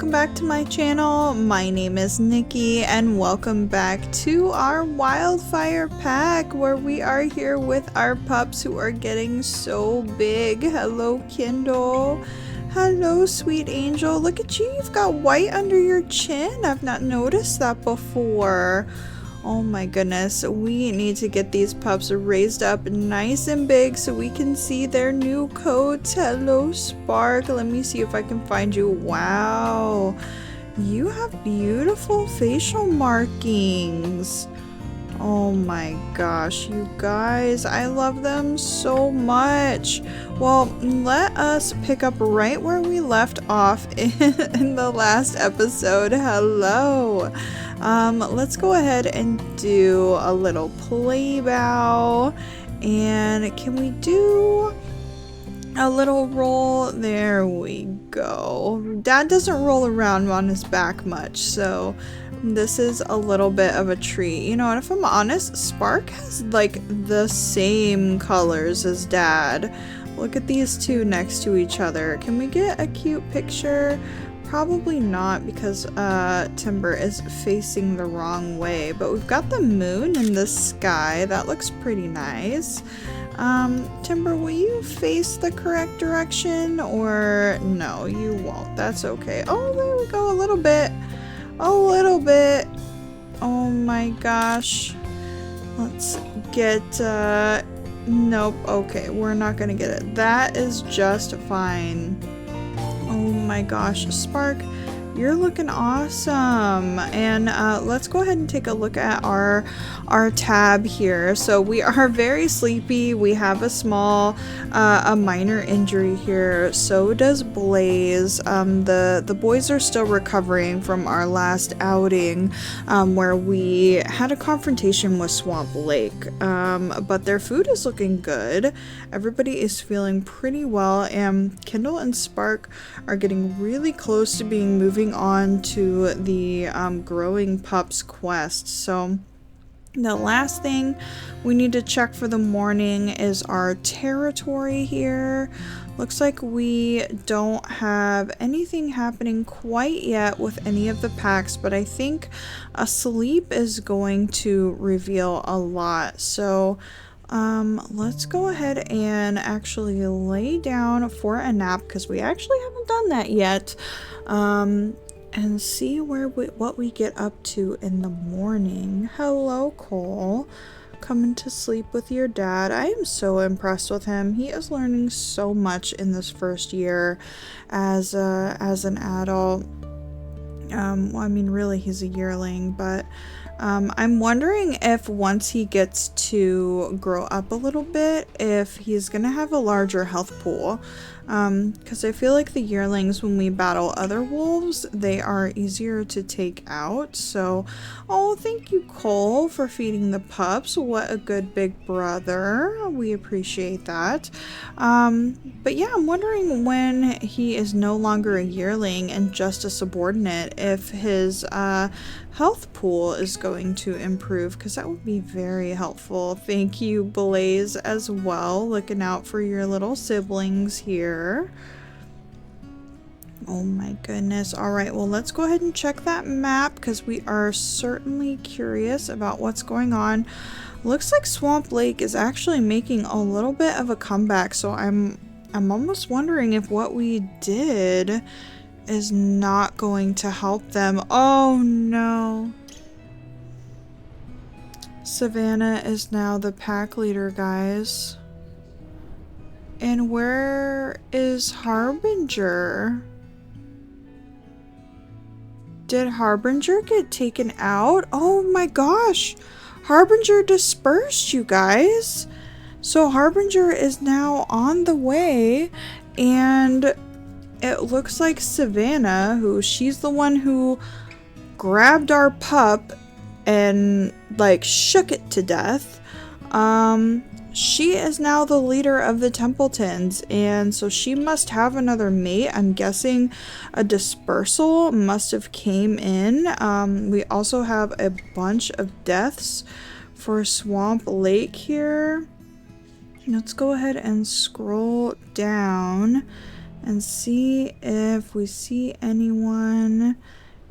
welcome back to my channel. My name is Nikki and welcome back to our Wildfire Pack where we are here with our pups who are getting so big. Hello Kindle. Hello sweet angel. Look at you, you've got white under your chin. I've not noticed that before. Oh my goodness, we need to get these pups raised up nice and big so we can see their new coats. Hello Spark, let me see if I can find you. Wow, you have beautiful facial markings. Oh my gosh, you guys, I love them so much. Well, let us pick up right where we left off in the last episode. Hello. Let's go ahead and do a little play bow. And can we do a little roll? There we go. Dad doesn't roll around on his back much, so this is a little bit of a treat. You know, and if I'm honest, Spark has like the same colors as Dad. Look at these two next to each other. Can we get a cute picture? Probably not because Timber is facing the wrong way, but we've got the moon in the sky. That looks pretty nice. Timber, will you face the correct direction or no, you won't? That's okay. Oh, there we go. A little bit. A little bit. Oh my gosh. Let's get, nope. Okay, we're not gonna get it. That is just fine. Oh my gosh, Spark, you're looking awesome. And let's go ahead and take a look at our tab here. So we are very sleepy. We have a minor injury here. So does Blaze. The boys are still recovering from our last outing where we had a confrontation with Swamp Lake. But their food is looking good. Everybody is feeling pretty well, and Kindle and Spark are getting really close to being moving on to the growing pups quest. So the last thing we need to check for the morning is our territory here. Looks like we don't have anything happening quite yet with any of the packs, but I think a sleep is going to reveal a lot. So let's go ahead and actually lay down for a nap because we actually haven't done that yet. And see what we get up to in the morning. Hello, Cole. Coming to sleep with your dad. I am so impressed with him. He is learning so much in this first year as an adult. Well, I mean, really, he's a yearling, but I'm wondering if once he gets to grow up a little bit, if he's gonna have a larger health pool. Because I feel like the yearlings, when we battle other wolves, they are easier to take out. So, oh, thank you, Cole, for feeding the pups. What a good big brother. We appreciate that. But yeah, I'm wondering when he is no longer a yearling and just a subordinate, if his health pool is going to improve, because that would be very helpful. Thank you, Blaze, as well, looking out for your little siblings here. Oh my goodness. All right, well, let's go ahead and check that map because we are certainly curious about what's going on. Looks like Swamp Lake is actually making a little bit of a comeback, so I'm almost wondering if what we did is not going to help them. Oh no. Savannah is now the pack leader, guys. And where is Harbinger? Did Harbinger get taken out? Oh my gosh. Harbinger dispersed, you guys. So Harbinger is now on the way, and it looks like Savannah, she's the one who grabbed our pup and like shook it to death. She is now the leader of the Templetons, and so she must have another mate. I'm guessing a dispersal must have came in. We also have a bunch of deaths for Swamp Lake here. Let's go ahead and scroll down and see if we see anyone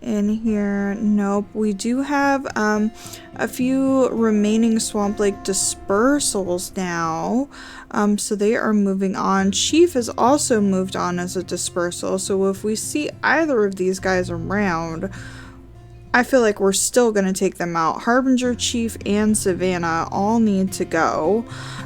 in here. Nope. We do have a few remaining Swamp Lake dispersals now, so they are moving on. Chief has also moved on as a dispersal, so if we see either of these guys around, I feel like we're still going to take them out. Harbinger, Chief, and Savannah all need to go.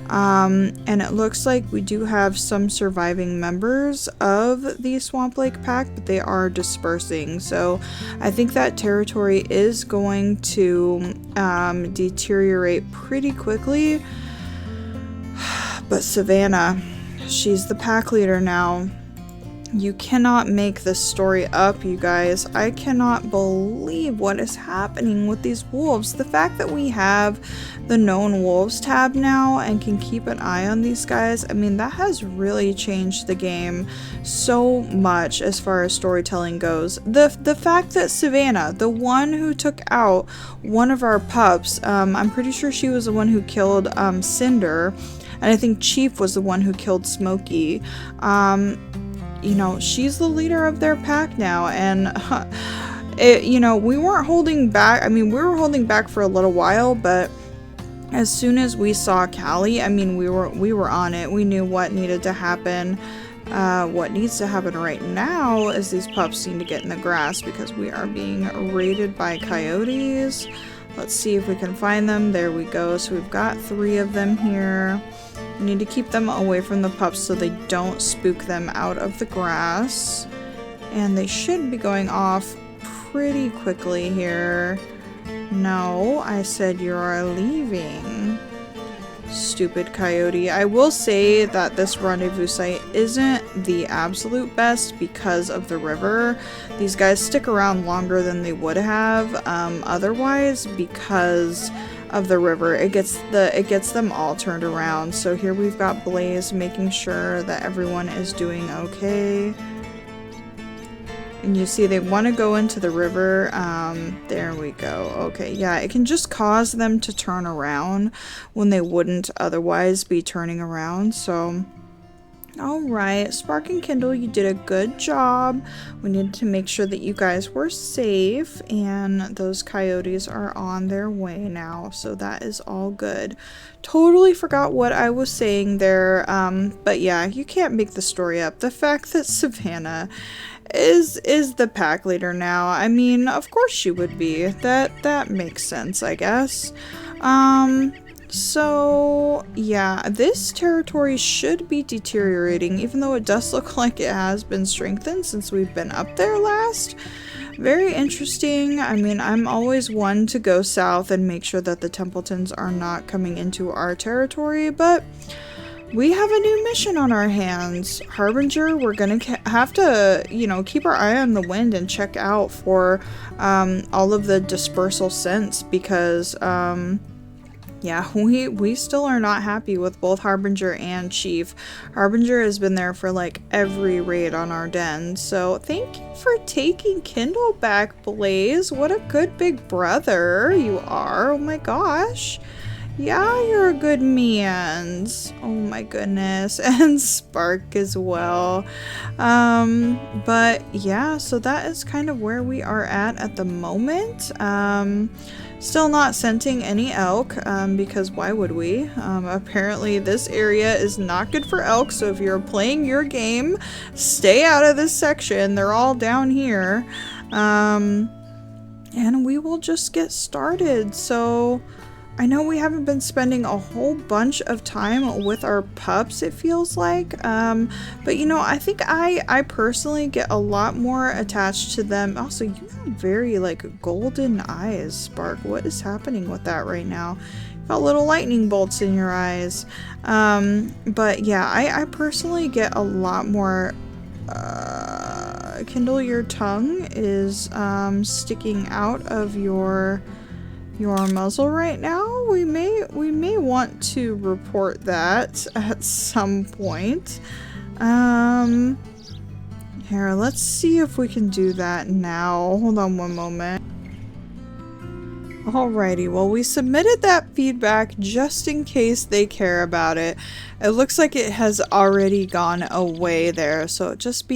And it looks like we do have some surviving members of the Swamp Lake Pack, but they are dispersing. So I think that territory is going to deteriorate pretty quickly. But Savannah, she's the pack leader now. You cannot make this story up, you guys. I cannot believe what is happening with these wolves. The fact that we have the known wolves tab now and can keep an eye on these guys, I mean, that has really changed the game so much as far as storytelling goes. The fact that Savannah, the one who took out one of our pups, I'm pretty sure she was the one who killed Cinder, and I think Chief was the one who killed Smokey. You know, she's the leader of their pack now, and you know, we weren't holding back. I mean, we were holding back for a little while, but as soon as we saw Callie, I mean, we were on it. We knew what needed to happen. What needs to happen right now is these pups need to get in the grass because we are being raided by coyotes. Let's see if we can find them. There we go. So we've got 3 of them here. We need to keep them away from the pups so they don't spook them out of the grass. And they should be going off pretty quickly here. No, I said you are leaving. Stupid coyote. I will say that this rendezvous site isn't the absolute best because of the river. These guys stick around longer than they would have otherwise because of the river. It gets them all turned around. So here we've got Blaze making sure that everyone is doing okay. And you see they want to go into the river. There we go. Okay, yeah, it can just cause them to turn around when they wouldn't otherwise be turning around. So alright, Spark and Kindle, you did a good job. We needed to make sure that you guys were safe, and those coyotes are on their way now, so that is all good. Totally forgot what I was saying there, but yeah, you can't make the story up. The fact that Savannah is the pack leader now, I mean, of course she would be. That makes sense, I guess. So yeah, this territory should be deteriorating, even though it does look like it has been strengthened since we've been up there last. Very interesting. I mean, I'm always one to go south and make sure that the Templetons are not coming into our territory, but we have a new mission on our hands. Harbinger, we're gonna have to, you know, keep our eye on the wind and check out for all of the dispersal scents because yeah, we still are not happy with both Harbinger and Chief. Harbinger has been there for like every raid on our den. So thank you for taking Kindle back, Blaze. What a good big brother you are. Oh my gosh. Yeah, you're a good man's. Oh my goodness. And Spark as well. But yeah, so that is kind of where we are at the moment. Still not scenting any elk, because why would we? Apparently this area is not good for elk, so if you're playing your game, stay out of this section. They're all down here. And we will just get started. So I know we haven't been spending a whole bunch of time with our pups, it feels like, but you know, I think I personally get a lot more attached to them. Also, you have very like golden eyes, Spark. What is happening with that right now? You've got little lightning bolts in your eyes. But yeah, I personally get a lot more. Kindle, your tongue is sticking out of your muzzle right now. We may want to report that at some point. Here, let's see if we can do that now. Hold on one moment. Alrighty, well, we submitted that feedback just in case they care about it. It looks like it has already gone away there, so it just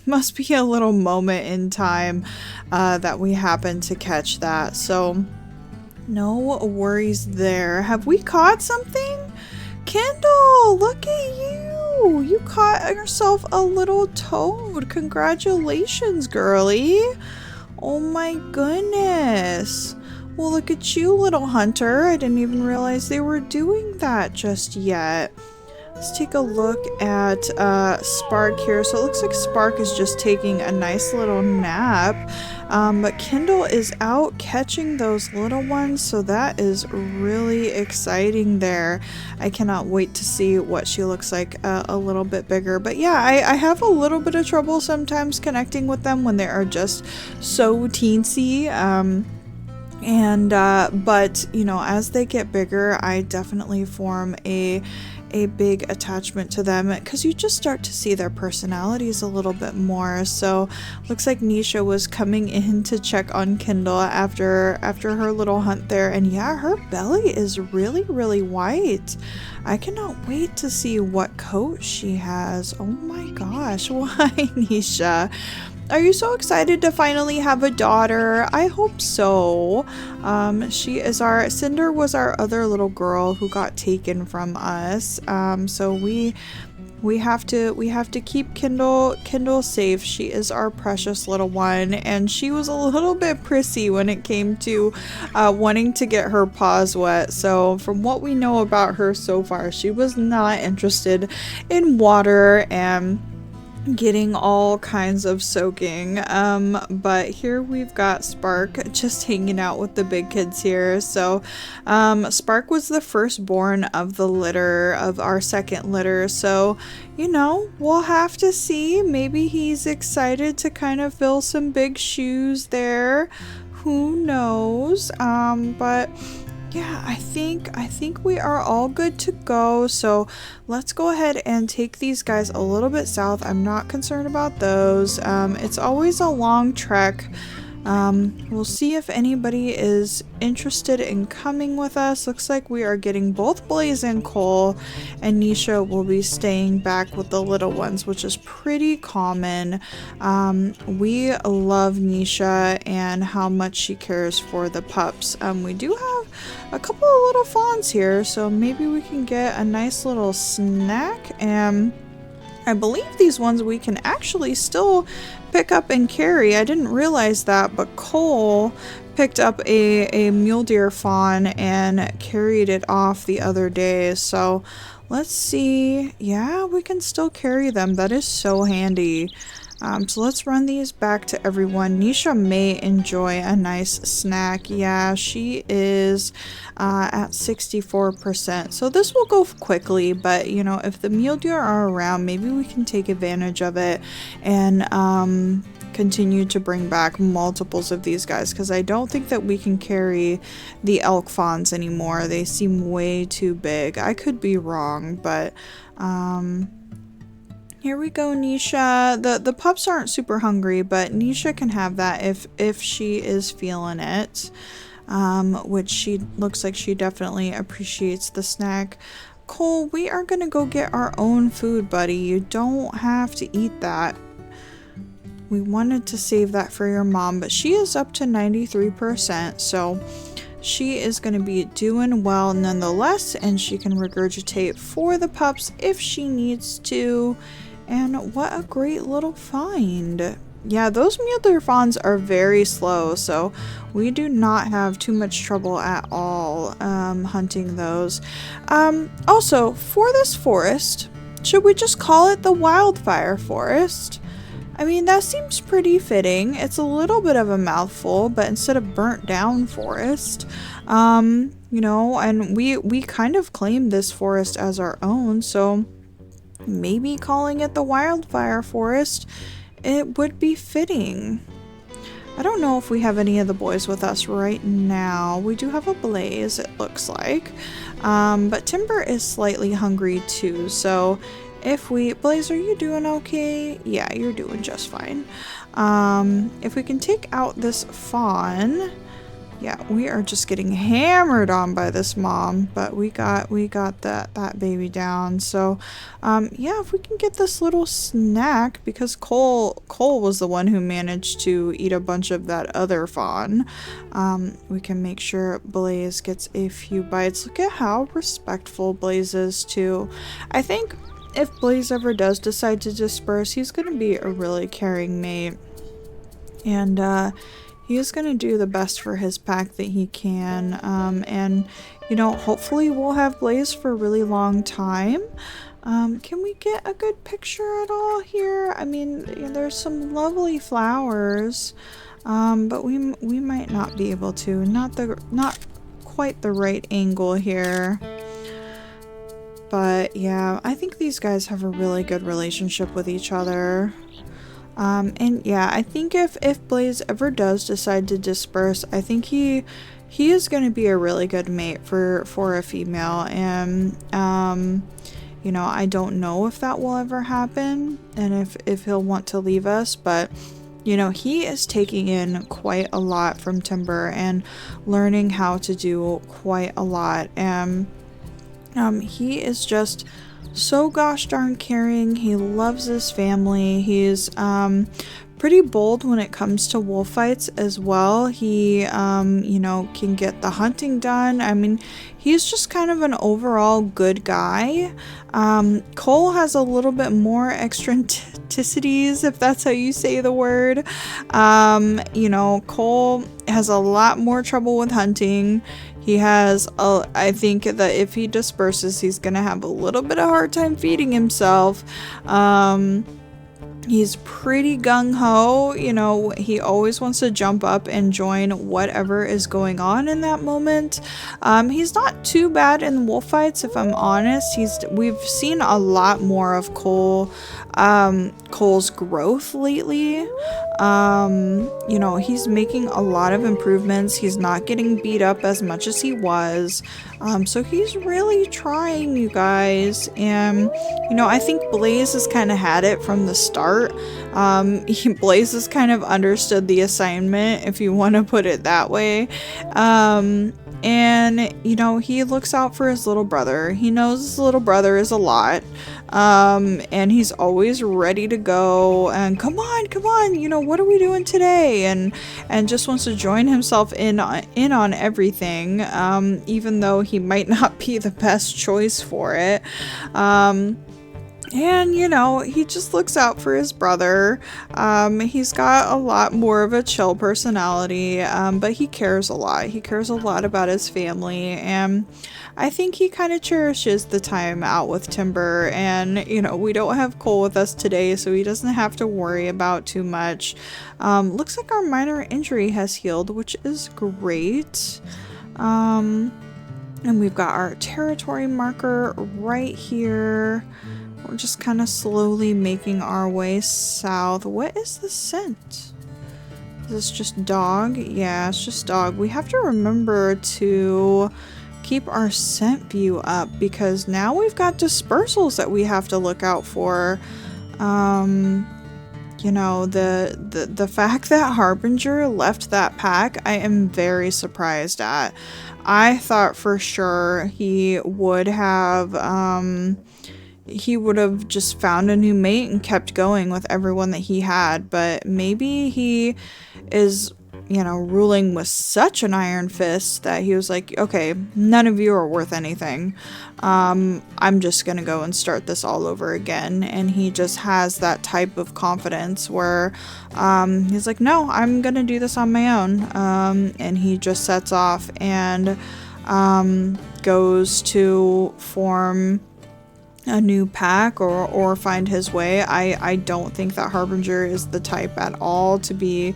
must be a little moment in time that we happen to catch that. So no worries there. Have we caught something? Kendall, look at you! You caught yourself a little toad. Congratulations, girly. Oh my goodness. Well, look at you, little hunter. I didn't even realize they were doing that just yet. Let's take a look at Spark here. So it looks like Spark is just taking a nice little nap. But Kendall is out catching those little ones, so that is really exciting there. I cannot wait to see what she looks like a little bit bigger. But yeah, I have a little bit of trouble sometimes connecting with them when they are just so teensy. But you know, as they get bigger, I definitely form a big attachment to them because you just start to see their personalities a little bit more. So looks like Nisha was coming in to check on Kendall after her little hunt there, and yeah, her belly is really white. I cannot wait to see what coat she has. Oh my gosh, why, Nisha? Are you so excited to finally have a daughter? I hope so. Cinder was our other little girl who got taken from us. So we have to keep Kendall safe. She is our precious little one, and she was a little bit prissy when it came to wanting to get her paws wet. So from what we know about her so far, she was not interested in water and getting all kinds of soaking. But here we've got Spark just hanging out with the big kids here. So Spark was the firstborn of the litter, of our second litter, so you know, we'll have to see. Maybe he's excited to kind of fill some big shoes there, who knows. But yeah, I think we are all good to go. So let's go ahead and take these guys a little bit south. I'm not concerned about those. It's always a long trek. We'll see if anybody is interested in coming with us. Looks like we are getting both Blaze and Cole, and Nisha will be staying back with the little ones, which is pretty common. We love Nisha and how much she cares for the pups. We do have a couple of little fawns here, so maybe we can get a nice little snack. And I believe these ones we can actually still pick up and carry. I didn't realize that, but Cole picked up a mule deer fawn and carried it off the other day. So let's see. Yeah, we can still carry them. That is so handy. So let's run these back to everyone. Nisha may enjoy a nice snack. Yeah, she is at 64%. So this will go quickly, but you know, if the mule deer are around, maybe we can take advantage of it and continue to bring back multiples of these guys, because I don't think that we can carry the elk fawns anymore. They seem way too big. I could be wrong, but here we go, Nisha. The pups aren't super hungry, but Nisha can have that if she is feeling it. Which she looks like she definitely appreciates the snack. Cole, we are gonna go get our own food, buddy. You don't have to eat that. We wanted to save that for your mom, but she is up to 93%, so she is going to be doing well nonetheless, and she can regurgitate for the pups if she needs to. And what a great little find. Yeah, those mule deer fawns are very slow, so we do not have too much trouble at all hunting those. Also, for this forest, should we just call it the Wildfire Forest? I mean, that seems pretty fitting. It's a little bit of a mouthful, but instead of burnt down forest, you know, and we kind of claim this forest as our own, so maybe calling it the Wildfire Forest, it would be fitting. I don't know if we have any of the boys with us right now. We do have a Blaze, it looks like. But Timber is slightly hungry too, so if we... Blaze, are you doing okay? Yeah, you're doing just fine. If we can take out this fawn, Yeah, we are just getting hammered on by this mom, but we got that baby down. So, yeah, if we can get this little snack, because Cole was the one who managed to eat a bunch of that other fawn. We can make sure Blaze gets a few bites. Look at how respectful Blaze is too. I think if Blaze ever does decide to disperse, he's gonna be a really caring mate, and he is going to do the best for his pack that he can, and you know, hopefully we'll have Blaze for a really long time. Can we get a good picture at all here? I mean, there's some lovely flowers, but we might not be able to. Not quite the right angle here. But yeah, I think these guys have a really good relationship with each other. And yeah, I think if Blaze ever does decide to disperse, I think he is going to be a really good mate for a female. And you know, I don't know if that will ever happen and if he'll want to leave us, but you know, he is taking in quite a lot from Timber and learning how to do quite a lot. And he is just so gosh darn caring. He loves his family. He's pretty bold when it comes to wolf fights as well. He you know, can get the hunting done. I mean, he's just kind of an overall good guy. Cole has a little bit more eccentricities, if that's how you say the word. You know, Cole has a lot more trouble with hunting. He has, I think that if he disperses, he's going to have a little bit of hard time feeding himself. He's pretty gung-ho, you know, he always wants to jump up and join whatever is going on in that moment. He's not too bad in wolf fights, if I'm honest. We've seen a lot more of Cole's growth lately. You know, he's making a lot of improvements. He's not getting beat up as much as he was. So he's really trying, you guys. And, you know, I think Blaze has kind of had it from the start. Blaze has kind of understood the assignment, if you want to put it that way. And, you know, he looks out for his little brother. He knows his little brother is a lot. And he's always ready to go and come on, you know, what are we doing today? And just wants to join himself in on everything, even though he might not be the best choice for it. And, you know, he just looks out for his brother. He's got a lot more of a chill personality, but he cares a lot. He cares a lot about his family, and I think he kind of cherishes the time out with Timber. And, you know, we don't have Cole with us today, so he doesn't have to worry about too much. Looks like our minor injury has healed, which is great. And we've got our territory marker right here. We're just kind of slowly making our way south. What is the scent? Is this just dog? Yeah, it's just dog. We have to remember to keep our scent view up, because now we've got dispersals that we have to look out for. You know, the fact that Harbinger left that pack, I am very surprised at. I thought for sure he would have just found a new mate and kept going with everyone that he had, but maybe he is, you know, ruling with such an iron fist that he was like, okay, none of you are worth anything. I'm just gonna go and start this all over again. And he just has that type of confidence where he's like, no, I'm gonna do this on my own. And he just sets off and goes to form a new pack or find his way. I don't think that Harbinger is the type at all to be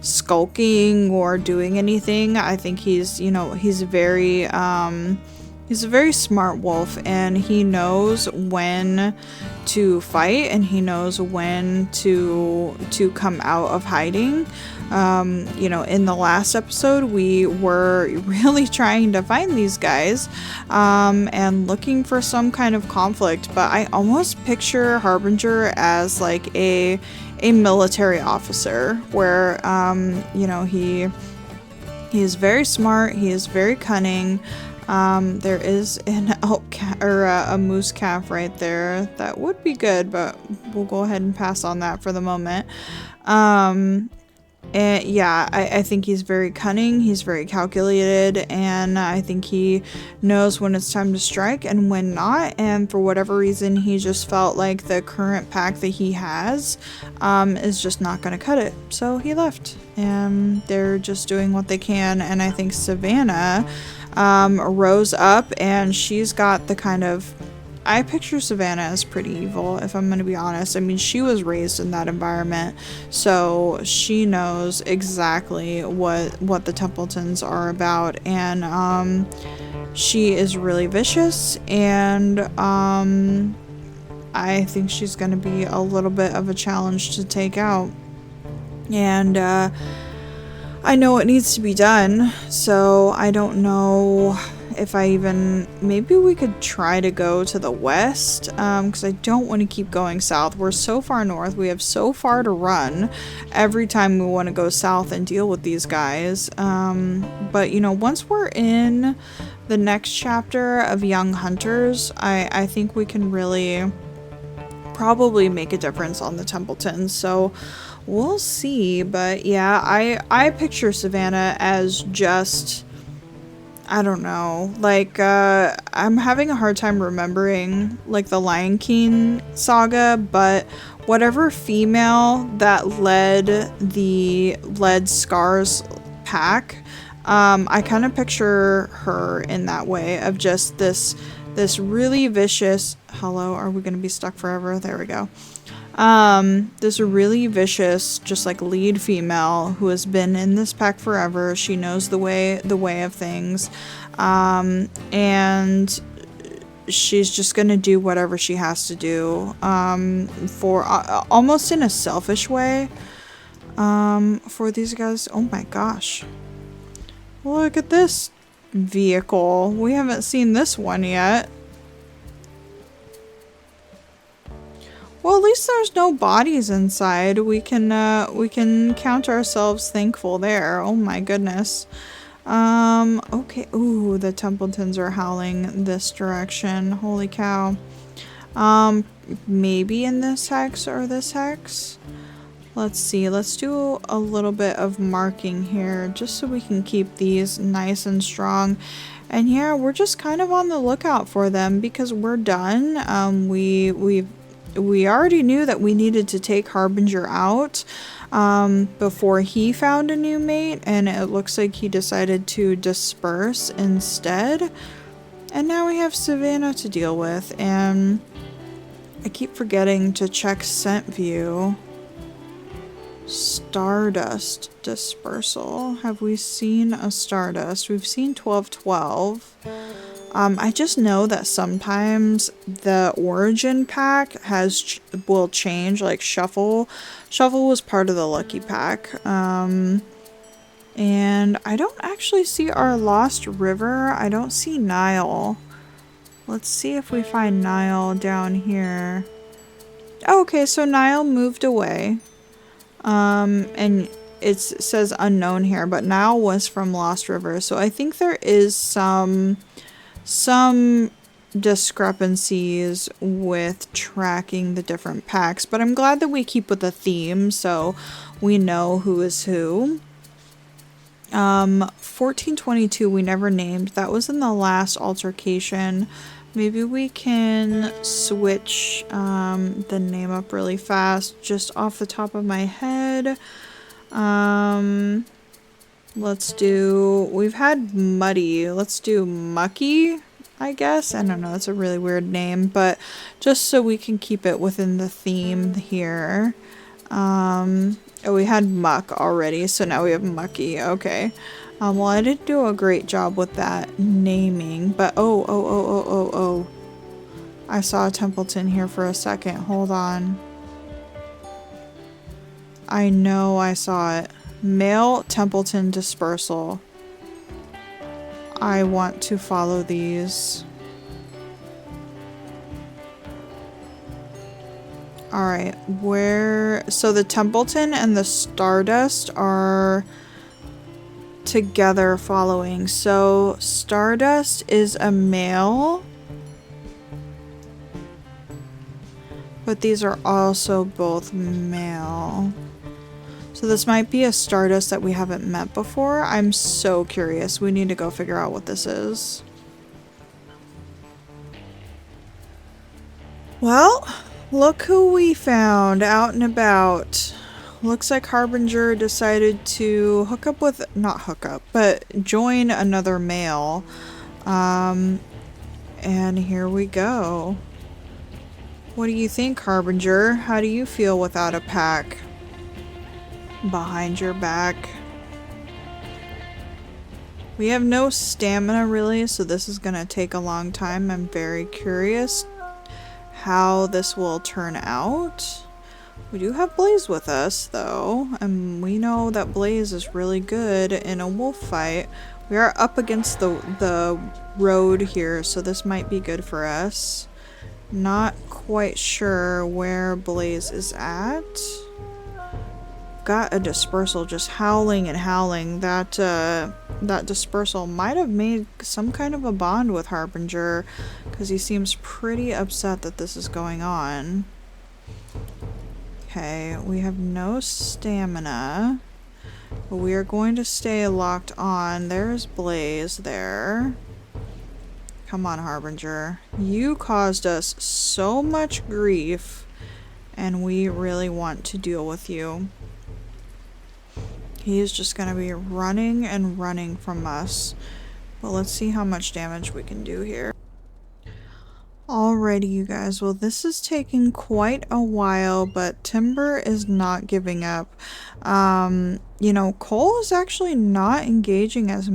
skulking or doing anything. I think he's, you know, he's a very smart wolf, and he knows when to fight and he knows when to come out of hiding. You know, in the last episode, we were really trying to find these guys and looking for some kind of conflict, but I almost picture Harbinger as like a military officer where, you know, he He is very smart. He is very cunning. There is an elk or a moose calf right there. That would be good, but we'll go ahead and pass on that for the moment. And yeah, I think he's very cunning, he's very calculated, and I think he knows when it's time to strike and when not, and for whatever reason he just felt like the current pack that he has is just not going to cut it. So he left, and they're just doing what they can, and I think Savannah rose up, and she's got the kind of... I picture Savannah as pretty evil, if I'm going to be honest. I mean, she was raised in that environment, so she knows exactly what the Templetons are about, and she is really vicious, and I think she's going to be a little bit of a challenge to take out. And I know it needs to be done, so I don't know if I even... Maybe we could try to go to the west, because I don't want to keep going south. We're so far north, we have so far to run every time we want to go south and deal with these guys. But you know, once we're in the next chapter of Young Hunters, I think we can really probably make a difference on the Templetons, so we'll see. But yeah, I picture Savannah as just... I don't know, like, I'm having a hard time remembering, like, the Lion King saga, but whatever female that led Scar's pack, I kind of picture her in that way, of just this really vicious... Hello, are we gonna be stuck forever? There we go. This really vicious, just like lead female who has been in this pack forever. She knows the way of things, and she's just gonna do whatever she has to do, for almost in a selfish way, for these guys. Oh my gosh, look at this vehicle. We haven't seen this one yet. Well, at least there's no bodies inside. We can count ourselves thankful there. Oh my goodness. Okay. Ooh, the Templetons are howling this direction. Holy cow. Maybe in this hex or this hex? Let's see. Let's do a little bit of marking here, just so we can keep these nice and strong. And yeah, we're just kind of on the lookout for them because we're done. We already knew that we needed to take Harbinger out before he found a new mate, and it looks like he decided to disperse instead. And now we have Savannah to deal with, and I keep forgetting to check scent view. Stardust dispersal. Have we seen a Stardust? We've seen 1212. I just know that sometimes the origin pack will change, like Shuffle. Shuffle was part of the lucky pack. And I don't actually see our Lost River. I don't see Nile. Let's see if we find Nile down here. Oh, okay, so Nile moved away. And it says unknown here, but Nile was from Lost River. So I think there is some discrepancies with tracking the different packs, but I'm glad that we keep with the theme so we know who is who. 1422 we never named. That was in the last altercation. Maybe we can switch the name up really fast just off the top of my head. Let's do, we've had Muddy. Let's do Mucky, I guess. I don't know, that's a really weird name, but just so we can keep it within the theme here. Oh, we had Muck already, so now we have Mucky. Okay. Well, I didn't do a great job with that naming, but oh. I saw a Templeton here for a second. Hold on. I know I saw it. Male Templeton dispersal. I want to follow these. Alright, where... So the Templeton and the Stardust are together following. So Stardust is a male, but these are also both male. So this might be a Stardust that we haven't met before. I'm so curious. We need to go figure out what this is. Well, look who we found out and about. Looks like Harbinger decided to hook up with, not hook up, but join another male. And here we go. What do you think, Harbinger? How do you feel without a pack behind your back? We have no stamina really, so this is gonna take a long time. I'm very curious how this will turn out. We do have Blaze with us though, and we know that Blaze is really good in a wolf fight. We are up against the road here, so this might be good for us. Not quite sure where Blaze is at. Got a dispersal just howling and howling. That dispersal might have made some kind of a bond with Harbinger, because he seems pretty upset that this is going on. Okay, we have no stamina, but we are going to stay locked on. There's Blaze there. Come on, Harbinger. You caused us so much grief, and we really want to deal with you. He is just going to be running and running from us. But let's see how much damage we can do here. Alrighty, you guys. Well, this is taking quite a while, but Timber is not giving up. You know, Cole is actually not engaging as,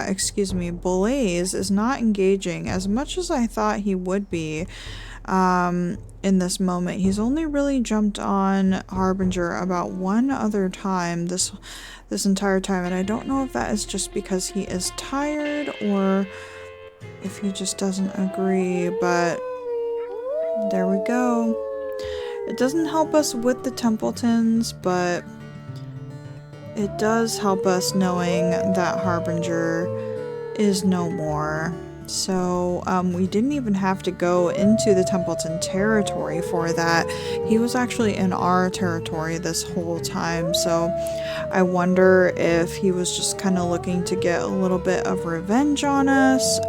excuse me, Blaze is not engaging as much as I thought he would be. In this moment. He's only really jumped on Harbinger about one other time this entire time, and I don't know if that is just because he is tired or if he just doesn't agree, but there we go. It doesn't help us with the Templetons, but it does help us knowing that Harbinger is no more. So we didn't even have to go into the Templeton territory for that. He was actually in our territory this whole time, so I wonder if he was just kind of looking to get a little bit of revenge on us,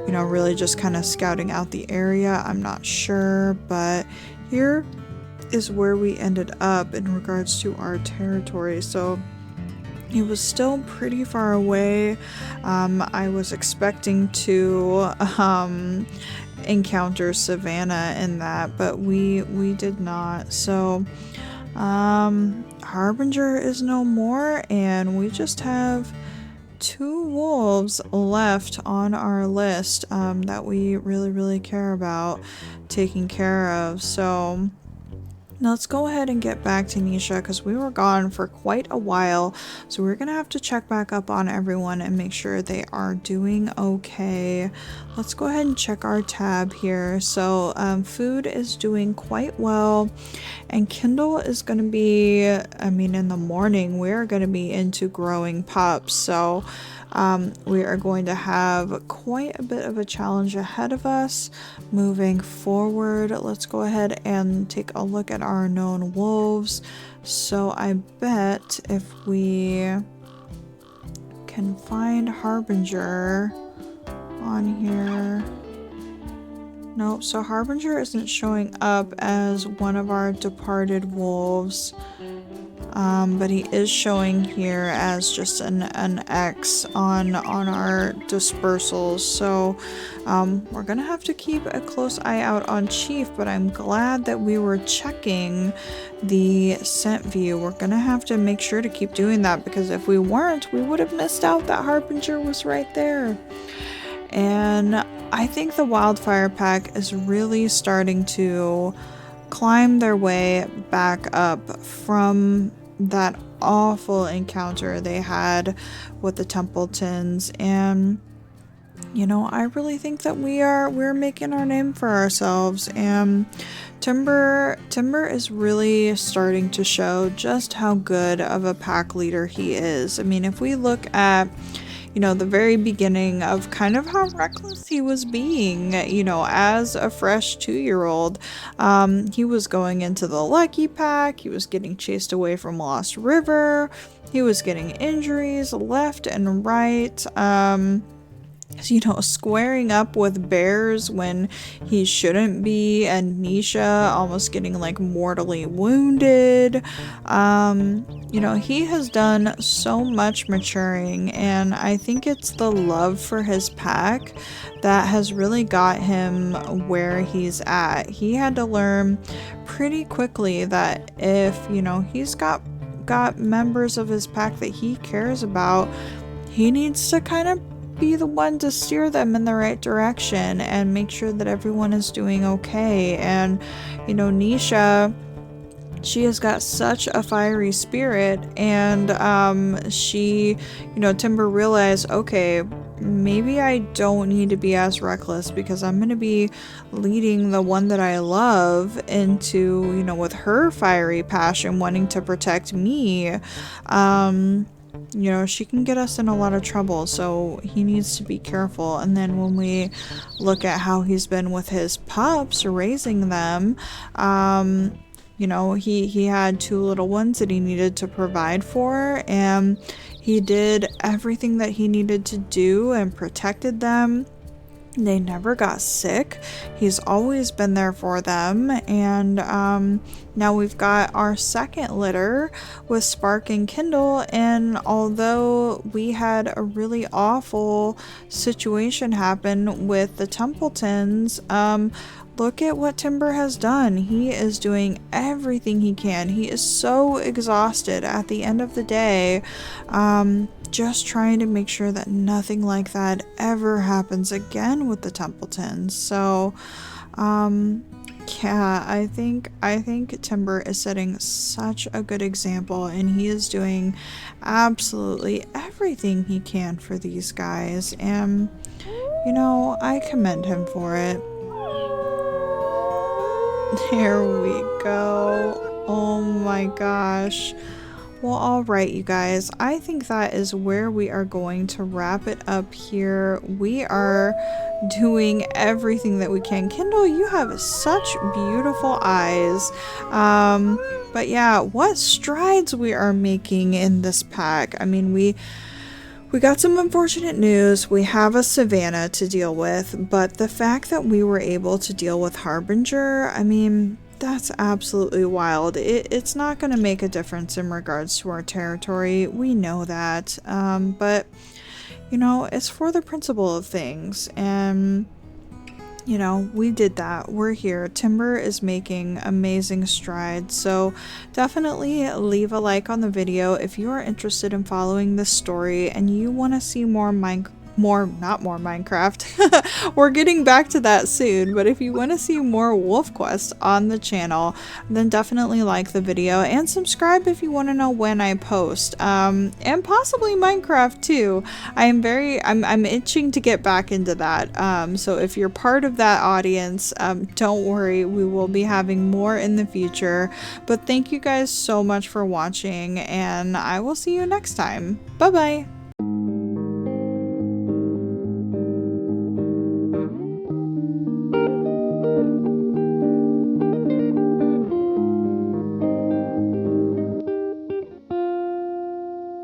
you know, really just kind of scouting out the area. I'm not sure, but here is where we ended up in regards to our territory. So it was still pretty far away. I was expecting to encounter Savannah in that, but we did not. So Harbinger is no more, and we just have 2 wolves left on our list that we really care about taking care of. So now let's go ahead and get back to Nisha, because we were gone for quite a while, so we're gonna have to check back up on everyone and make sure they are doing okay. Let's go ahead and check our tab here. So food is doing quite well, and Kindle is gonna be, I mean, in the morning we're gonna be into growing pups, so we are going to have quite a bit of a challenge ahead of us moving forward. Let's go ahead and take a look at our known wolves. So I bet if we can find Harbinger on here. Nope, so Harbinger isn't showing up as one of our departed wolves. But he is showing here as just an X on our dispersals, so we're gonna have to keep a close eye out on Chief, but I'm glad that we were checking the scent view. We're gonna have to make sure to keep doing that, because if we weren't, we would have missed out that Harbinger was right there. And I think the Wildfire Pack is really starting to climb their way back up from that awful encounter they had with the Templetons, and you know, I really think that we're making our name for ourselves, and Timber is really starting to show just how good of a pack leader he is. I mean, if we look at, you know, the very beginning of kind of how reckless he was being, you know, as a fresh 2-year-old. He was going into the Lucky Pack, he was getting chased away from Lost River, he was getting injuries left and right. You know, squaring up with bears when he shouldn't be, and Nisha almost getting like mortally wounded. You know, he has done so much maturing, and I think it's the love for his pack that has really got him where he's at. He had to learn pretty quickly that if, you know, he's got members of his pack that he cares about, he needs to kind of be the one to steer them in the right direction and make sure that everyone is doing okay. And, you know, Nisha, she has got such a fiery spirit, and she, you know, Timber realized, okay, maybe I don't need to be as reckless because I'm going to be leading the one that I love into, you know, with her fiery passion wanting to protect me. You know, she can get us in a lot of trouble, so he needs to be careful. And then when we look at how he's been with his pups, raising them, you know, he had 2 little ones that he needed to provide for, and he did everything that he needed to do and protected them. They never got sick. He's always been there for them. And now we've got our second litter with Spark and Kindle. And although we had a really awful situation happen with the Templetons, look at what Timber has done. He is doing everything he can. He is so exhausted at the end of the day. Just trying to make sure that nothing like that ever happens again with the Templetons. So, yeah, I think Timber is setting such a good example, and he is doing absolutely everything he can for these guys, and, you know, I commend him for it. There we go. Oh my gosh. Well, alright, you guys, I think that is where we are going to wrap it up here. We are doing everything that we can. Kindle, you have such beautiful eyes. But yeah, what strides we are making in this pack. I mean, we got some unfortunate news. We have a Savannah to deal with, but the fact that we were able to deal with Harbinger, I mean, that's absolutely wild. It's not going to make a difference in regards to our territory. We know that. But, you know, it's for the principle of things. And, you know, we did that. We're here. Timber is making amazing strides. So definitely leave a like on the video if you are interested in following this story and you want to see more Minecraft. We're getting back to that soon, but if you want to see more Wolf Quest on the channel, then definitely like the video and subscribe if you want to know when I post, and possibly Minecraft too. I'm itching to get back into that, so if you're part of that audience, don't worry, we will be having more in the future. But thank you guys so much for watching, and I will see you next time. Bye bye.